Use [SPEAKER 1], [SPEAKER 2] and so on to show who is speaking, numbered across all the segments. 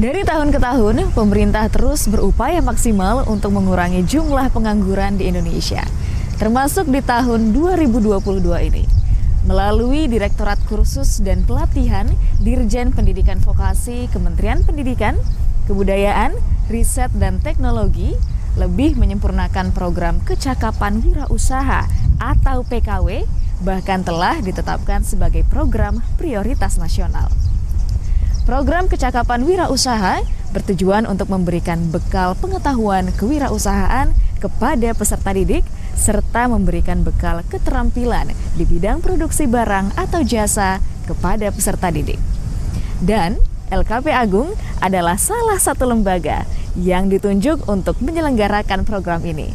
[SPEAKER 1] Dari tahun ke tahun, pemerintah terus berupaya maksimal untuk mengurangi jumlah pengangguran di Indonesia, termasuk di tahun 2022 ini. Melalui Direktorat Kursus dan Pelatihan Dirjen Pendidikan Vokasi Kementerian Pendidikan, Kebudayaan, Riset dan Teknologi, lebih menyempurnakan program Kecakapan Wirausaha atau PKW, bahkan telah ditetapkan sebagai program prioritas nasional. Program Kecakapan Wirausaha bertujuan untuk memberikan bekal pengetahuan kewirausahaan kepada peserta didik serta memberikan bekal keterampilan di bidang produksi barang atau jasa kepada peserta didik. Dan LKP Agung adalah salah satu lembaga yang ditunjuk untuk menyelenggarakan program ini.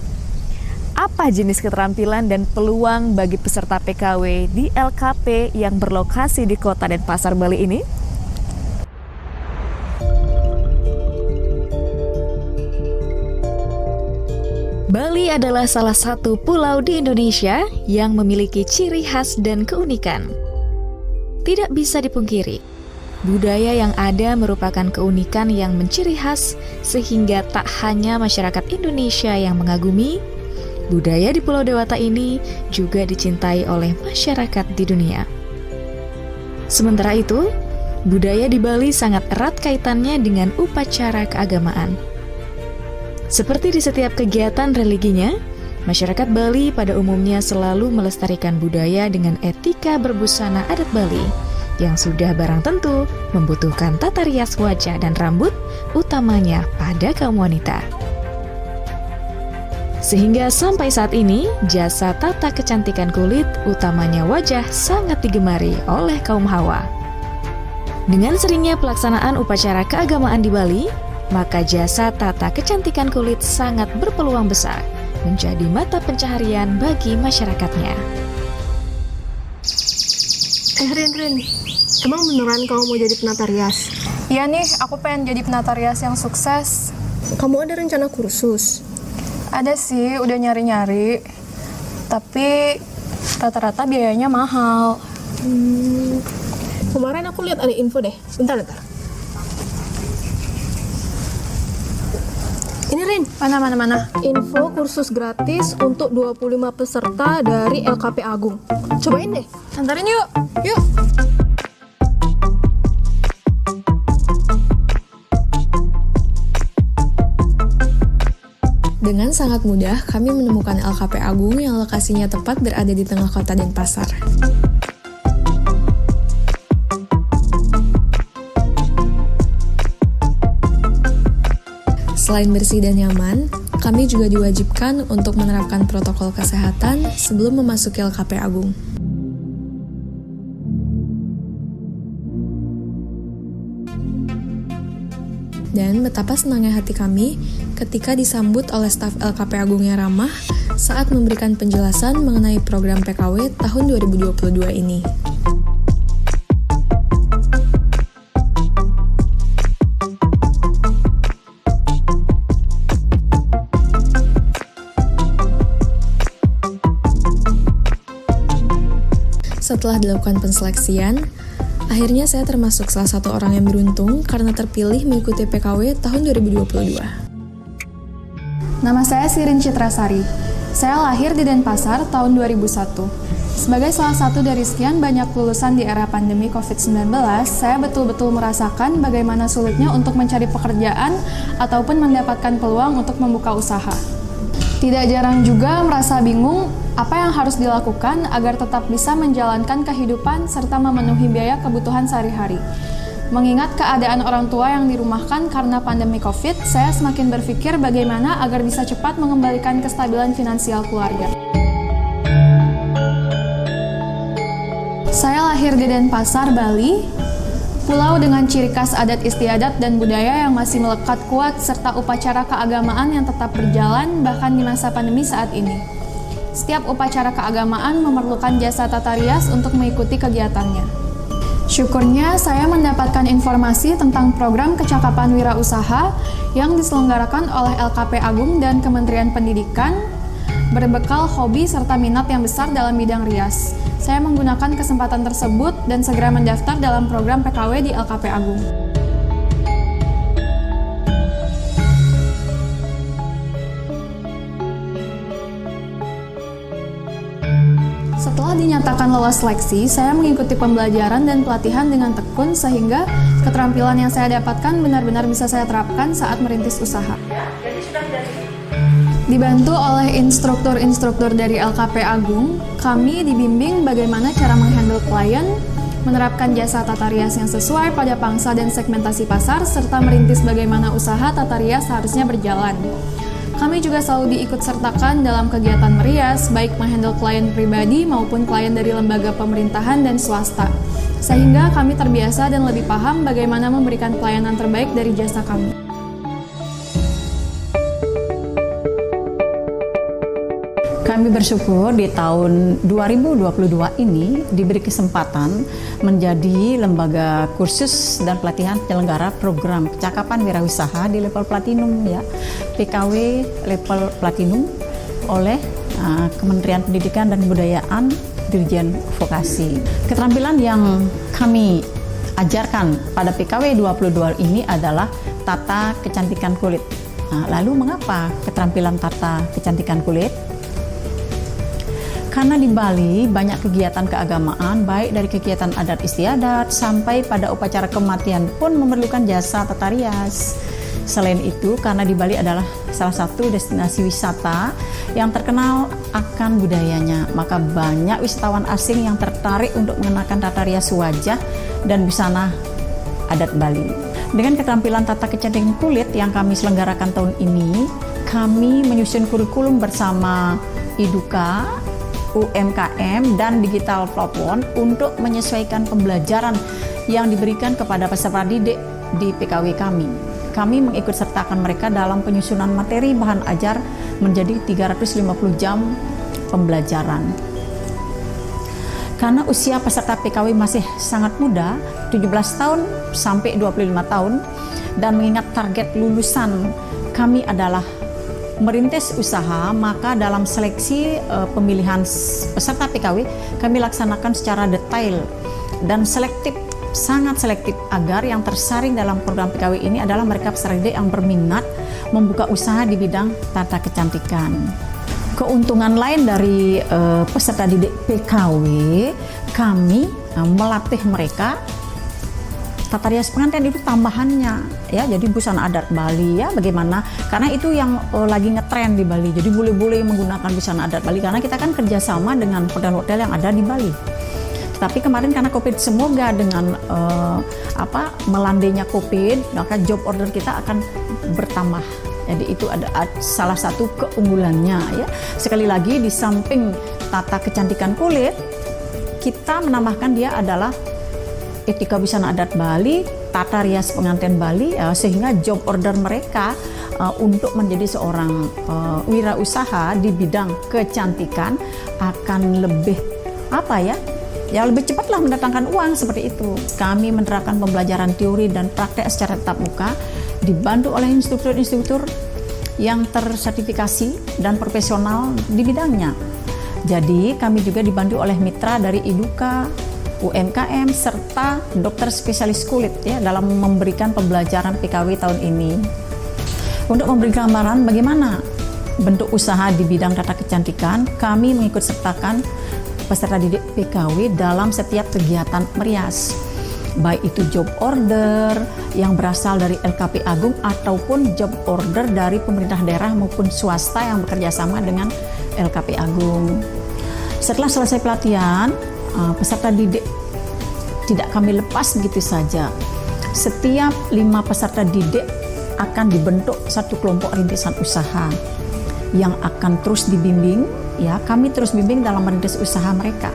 [SPEAKER 1] Apa jenis keterampilan dan peluang bagi peserta PKW di LKP yang berlokasi di Kota Denpasar, Bali ini? Bali adalah salah satu pulau di Indonesia yang memiliki ciri khas dan keunikan. Tidak bisa dipungkiri, budaya yang ada merupakan keunikan yang menciri khas sehingga tak hanya masyarakat Indonesia yang mengagumi, budaya di Pulau Dewata ini juga dicintai oleh masyarakat di dunia. Sementara itu, budaya di Bali sangat erat kaitannya dengan upacara keagamaan. Seperti di setiap kegiatan religinya, masyarakat Bali pada umumnya selalu melestarikan budaya dengan etika berbusana adat Bali yang sudah barang tentu membutuhkan tata rias wajah dan rambut, utamanya pada kaum wanita. Sehingga sampai saat ini, jasa tata kecantikan kulit, utamanya wajah, sangat digemari oleh kaum Hawa. Dengan seringnya pelaksanaan upacara keagamaan di Bali, maka jasa tata kecantikan kulit sangat berpeluang besar menjadi mata pencaharian bagi masyarakatnya.
[SPEAKER 2] Rin, emang beneran kamu mau jadi penata rias?
[SPEAKER 3] Iya nih, aku pengen jadi penata rias yang sukses.
[SPEAKER 2] Kamu ada rencana kursus?
[SPEAKER 3] Ada sih, udah nyari-nyari. Tapi rata-rata biayanya mahal.
[SPEAKER 2] Kemarin aku lihat ada info deh. Bentar. Ini Rin,
[SPEAKER 3] Mana?
[SPEAKER 2] info kursus gratis untuk 25 peserta dari LKP Agung. Cobain deh.
[SPEAKER 3] Antarin yuk.
[SPEAKER 2] Yuk. Dengan sangat mudah, kami menemukan LKP Agung yang lokasinya tepat berada di tengah kota Denpasar. Selain bersih dan nyaman, kami juga diwajibkan untuk menerapkan protokol kesehatan sebelum memasuki LKP Agung. Dan betapa senangnya hati kami ketika disambut oleh staf LKP Agung yang ramah saat memberikan penjelasan mengenai program PKW tahun 2022 ini. Setelah dilakukan penseleksian, akhirnya saya termasuk salah satu orang yang beruntung karena terpilih mengikuti PKW tahun 2022.
[SPEAKER 3] Nama saya Sirin Citrasari. Saya lahir di Denpasar tahun 2001. Sebagai salah satu dari sekian banyak lulusan di era pandemi COVID-19, saya betul-betul merasakan bagaimana sulitnya untuk mencari pekerjaan ataupun mendapatkan peluang untuk membuka usaha. Tidak jarang juga merasa bingung apa yang harus dilakukan agar tetap bisa menjalankan kehidupan serta memenuhi biaya kebutuhan sehari-hari. Mengingat keadaan orang tua yang dirumahkan karena pandemi COVID, saya semakin berpikir bagaimana agar bisa cepat mengembalikan kestabilan finansial keluarga. Saya lahir di Denpasar, Bali, pulau dengan ciri khas adat istiadat dan budaya yang masih melekat kuat serta upacara keagamaan yang tetap berjalan bahkan di masa pandemi saat ini. Setiap upacara keagamaan memerlukan jasa tata rias untuk mengikuti kegiatannya. Syukurnya saya mendapatkan informasi tentang program Kecakapan Wirausaha yang diselenggarakan oleh LKP Agung dan Kementerian Pendidikan berbekal hobi serta minat yang besar dalam bidang rias. Saya menggunakan kesempatan tersebut dan segera mendaftar dalam program PKW di LKP Agung. Setelah dinyatakan lolos seleksi, saya mengikuti pembelajaran dan pelatihan dengan tekun sehingga keterampilan yang saya dapatkan benar-benar bisa saya terapkan saat merintis usaha. Dibantu oleh instruktur-instruktur dari LKP Agung, kami dibimbing bagaimana cara menghandle klien, menerapkan jasa tata rias yang sesuai pada pangsa dan segmentasi pasar, serta merintis bagaimana usaha tata rias seharusnya berjalan. Kami juga selalu diikut sertakan dalam kegiatan merias, baik menghandle klien pribadi maupun klien dari lembaga pemerintahan dan swasta, sehingga kami terbiasa dan lebih paham bagaimana memberikan pelayanan terbaik dari jasa kami.
[SPEAKER 4] Kami bersyukur di tahun 2022 ini diberi kesempatan menjadi lembaga kursus dan pelatihan penyelenggara program kecakapan wirausaha di level platinum ya, PKW level platinum oleh Kementerian Pendidikan dan Kebudayaan Dirjen Vokasi. Keterampilan yang kami ajarkan pada PKW 22 ini adalah tata kecantikan kulit. Lalu mengapa keterampilan tata kecantikan kulit? Karena di Bali banyak kegiatan keagamaan, baik dari kegiatan adat istiadat sampai pada upacara kematian pun memerlukan jasa tata rias. Selain itu, karena di Bali adalah salah satu destinasi wisata yang terkenal akan budayanya, maka banyak wisatawan asing yang tertarik untuk mengenakan tata rias wajah dan busana adat Bali. Dengan keterampilan tata kecantikan kulit yang kami selenggarakan tahun ini, kami menyusun kurikulum bersama IDUKA, UMKM, dan Digital Platform untuk menyesuaikan pembelajaran yang diberikan kepada peserta didik di PKW kami. Kami mengikut sertakan mereka dalam penyusunan materi bahan ajar menjadi 350 jam pembelajaran. Karena usia peserta PKW masih sangat muda, 17 tahun sampai 25 tahun, dan mengingat target lulusan kami adalah merintis usaha, maka dalam seleksi pemilihan peserta PKW kami laksanakan secara detail dan selektif, sangat selektif, agar yang tersaring dalam program PKW ini adalah mereka peserta didik yang berminat membuka usaha di bidang tata kecantikan. Keuntungan lain dari peserta didik PKW, kami melatih mereka tata rias pengantin itu tambahannya ya, jadi busana adat Bali ya, bagaimana, karena itu yang lagi ngetren di Bali, jadi boleh-boleh menggunakan busana adat Bali karena kita kan kerjasama dengan hotel-hotel yang ada di Bali. Tetapi kemarin karena COVID, semoga dengan melandainya COVID, maka job order kita akan bertambah. Jadi itu ada salah satu keunggulannya ya. Sekali lagi, di samping tata kecantikan kulit, kita menambahkan dia adalah etika busana adat Bali, tata rias pengantin Bali, sehingga job order mereka untuk menjadi seorang wirausaha di bidang kecantikan akan lebih lebih cepatlah mendatangkan uang seperti itu. Kami menerapkan pembelajaran teori dan praktek secara tatap muka, dibantu oleh instruktur-instruktur yang tersertifikasi dan profesional di bidangnya. Jadi kami juga dibantu oleh mitra dari IDUKA, UMKM, serta dokter spesialis kulit ya dalam memberikan pembelajaran PKW tahun ini. Untuk memberi gambaran bagaimana bentuk usaha di bidang tata kecantikan, kami mengikut sertakan peserta didik PKW dalam setiap kegiatan merias, baik itu job order yang berasal dari LKP Agung ataupun job order dari pemerintah daerah maupun swasta yang bekerja sama dengan LKP Agung. Setelah selesai pelatihan, peserta didik tidak kami lepas begitu saja. Setiap 5 peserta didik akan dibentuk satu kelompok rintisan usaha yang akan terus dibimbing ya, kami terus bimbing dalam merintis usaha mereka.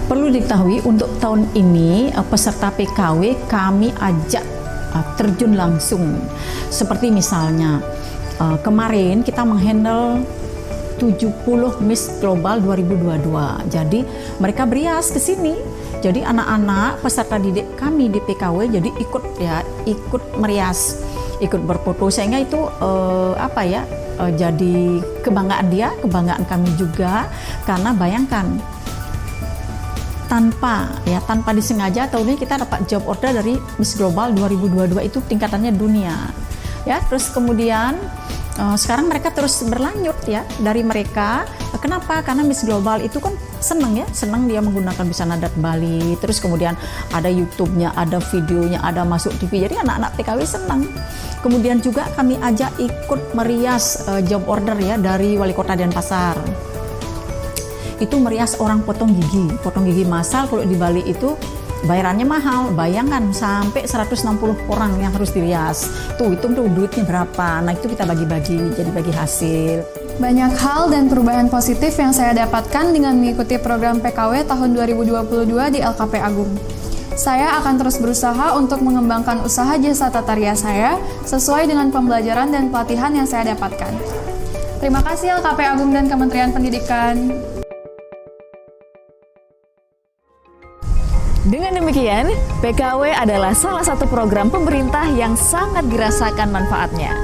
[SPEAKER 4] Perlu diketahui untuk tahun ini peserta PKW kami ajak terjun langsung. Seperti misalnya kemarin kita menghandle 70 Miss Global 2022. Jadi mereka berias ke sini. Jadi anak-anak peserta didik kami di PKW jadi ikut merias, ikut berfoto, sehingga itu jadi kebanggaan dia, kebanggaan kami juga, karena bayangkan tanpa disengaja tahun ini kita dapat job order dari Miss Global 2022 itu tingkatannya dunia. Ya, terus kemudian sekarang mereka terus berlanjut ya dari mereka. Kenapa? Karena Miss Global itu kan senang dia menggunakan busana adat Bali. Terus kemudian ada YouTube-nya, ada videonya, ada masuk TV. Jadi anak-anak PKW senang. Kemudian juga kami ajak ikut merias job order ya dari Wali Kota Denpasar. Itu merias orang potong gigi massal. Kalau di Bali itu bayarannya mahal, bayangkan sampai 160 orang yang harus dirias. Tuh hitung tuh duitnya berapa. Nah itu kita bagi-bagi, jadi bagi hasil.
[SPEAKER 3] Banyak hal dan perubahan positif yang saya dapatkan dengan mengikuti program PKW tahun 2022 di LKP Agung. Saya akan terus berusaha untuk mengembangkan usaha jasa tata rias saya sesuai dengan pembelajaran dan pelatihan yang saya dapatkan. Terima kasih LKP Agung dan Kementerian Pendidikan.
[SPEAKER 1] Dengan demikian, PKW adalah salah satu program pemerintah yang sangat dirasakan manfaatnya.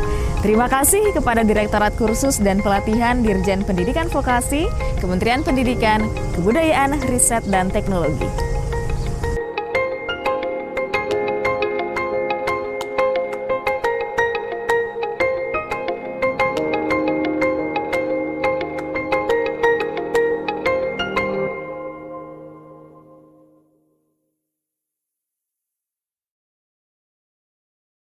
[SPEAKER 1] Terima kasih kepada Direktorat Kursus dan Pelatihan Dirjen Pendidikan Vokasi, Kementerian Pendidikan, Kebudayaan, Riset, dan Teknologi.